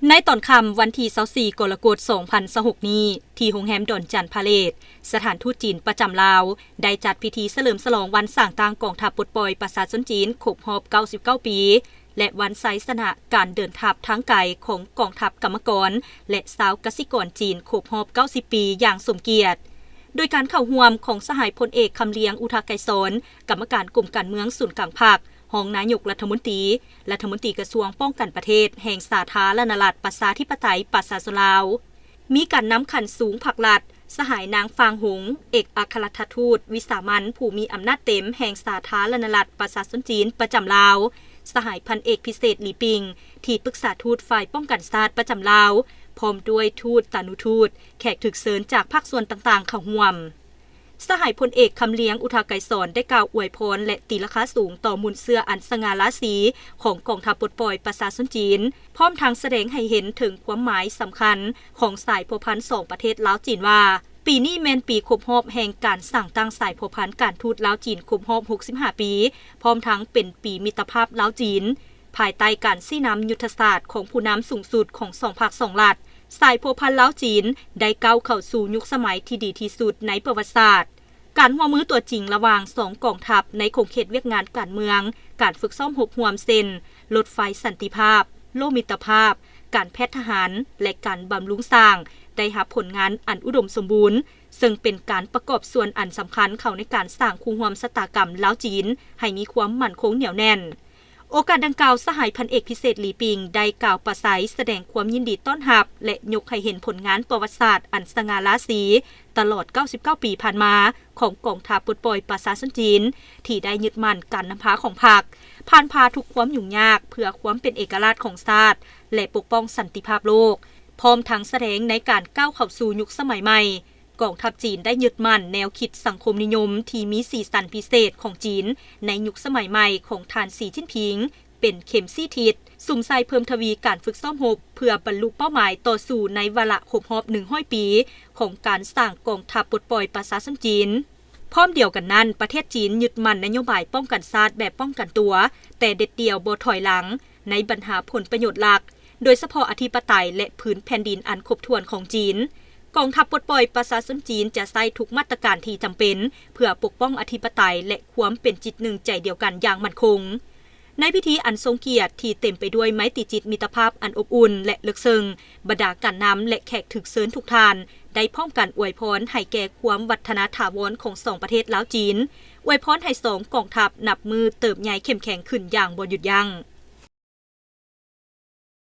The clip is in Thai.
ในตอนค่ำวันที่24กรกฎาคม2026นี้ที่โรงแรมดอนจันทร์พาเลทสถานทูตจีนประจำลาวได้จัดพิธีเฉลิมฉลองวันสร้างต่างกองทัพปลดปล่อยประชาชนจีนครบรอบ99ปีและวันไซสนะการเดินทัพทางไกลของกองทัพกรรมกรและชาวกสิกรจีนครบรอบ90ปีอย่างสมเกียรติโดยการเข้าร่วมของสหายพลเอกคำเลียงอุทาไกรสอนกรรมการกลุ่มการเมืองศูนย์กลางภาครองนายกรัฐมนตรีกระทรวงป้องกันประเทศแห่งสาธารณรัฐประชาธิปไตยประชาชนลาวมีการนำขันสูงผลักลัดสหายนางฟางหงเอกอัครราชทูตวิสามัญผู้มีอำนาจเต็มแห่งสาธารณรัฐประชาชนจีนประจำลาวสหายพันเอกพิเศษหลีปิงที่ปรึกษาทูตฝ่ายป้องกันชาติประจำลาวพร้อมด้วยทูตตานุทูตแขกถึกเชิญจากภาคส่วนต่างๆเข้าร่วมสหายพลเอกคำเลียงอุทาไกรสอนได้กล่าวอวยพรและตีราคาสูงต่อมูลเสื้ออันสง่าราศีของกองทัพปลดปล่อยประชาชนจีนพร้อมทางแสดงให้เห็นถึงความหมายสำคัญของสายพันธุ์2ประเทศลาวจีนว่าปีนี้แม่นปีครบรอบแห่งการสร้างตั้งสายพันธุ์การทูตลาวจีนครบรอบ65ปีพร้อมทั้งเป็นปีมิตรภาพลาวจีนภายใต้การชี้นำยุทธศาสตร์ของผู้นำสูงสุดของ2ภาค2รัฐสายพันธุ์ลาวจีนได้ก้าวเข้าสู่ยุคสมัยที่ดีที่สุดในประวัติศาสตร์การร่วมมือตัวจริงระหว่าง2กองทัพในโครงเขตเวียกงานการเมืองการฝึกซ้อมรบร่วมเส้นรถไฟสันติภาพโลมิตรภาพการแพทย์ทหารและการบำรุงสร้างได้รับผลงานอันอุดมสมบูรณ์ซึ่งเป็นการประกอบส่วนอันสำคัญเข้าในการสร้างคู่ร่วมชะตากรรมลาวจีนให้มีความมั่นคงเหนียวแน่นโอกาสดังกล่าวสหายพันเอกพิเศษหลีปิงได้กล่าวปราศัยแสดงความยินดีต้อนรับและยกให้เห็นผลงานประวัติศาสตร์อันสง่าราศีตลอด99ปีผ่านมาของกองทัพปลดปล่อยประชาชนจีนที่ได้ยึดมั่นการนำพาของพรรคผ่านพาทุกความยุ่งยากเพื่อความเป็นเอกราชของชาติและปกป้องสันติภาพโลกพร้อมทั้งแสดงในการก้าวเข้าสู่ยุคสมัยใหม่กองทัพจีนได้ยึดมั่นแนวคิดสังคมนิยมที่มีสีสันพิเศษของจีนในยุคสมัยใหม่ของท่านสีจิ้นผิงเป็นเข็มซี่ทิศสุ่มใส่เพิ่มทวีการฝึกซ้อมรบเพื่อบรรลุเป้าหมายต่อสู่ในวาระครบรอบ100 ปีของการสร้างกองทัพปลดปล่อยประชาชนจีนพร้อมเดียวกันนั้นประเทศจีนยึดมั่นนโยบายป้องกันชาติแบบป้องกันตัวแต่เด็ดเดี่ยวบ่ถอยหลังในปัญหาผลประโยชน์หลักโดยเฉพาะอธิปไตยและพื้นแผ่นดินอันครบถ้วนของจีนกองทัพปลดปล่อยประชาชนจีนจะใช้ทุกมาตรการที่จำเป็นเพื่อปกป้องอธิปไตยและความเป็นจิตหนึ่งใจเดียวกันอย่างมั่นคงในพิธีอันทรงเกียรติที่เต็มไปด้วยไมตรีจิตมิตรภาพอันอบอุ่นและลึกซึ้งบรรดาการนำและแขกถึกเชิญทุกท่านได้พร้อมกันอวยพรให้แก่ความวัฒนถาวรของ2ประเทศลาวจีนอวยพรให้2กองทัพนับมือเติบใหญ่เข้มแข็งขึ้นอย่างบ่หยุดยั้ง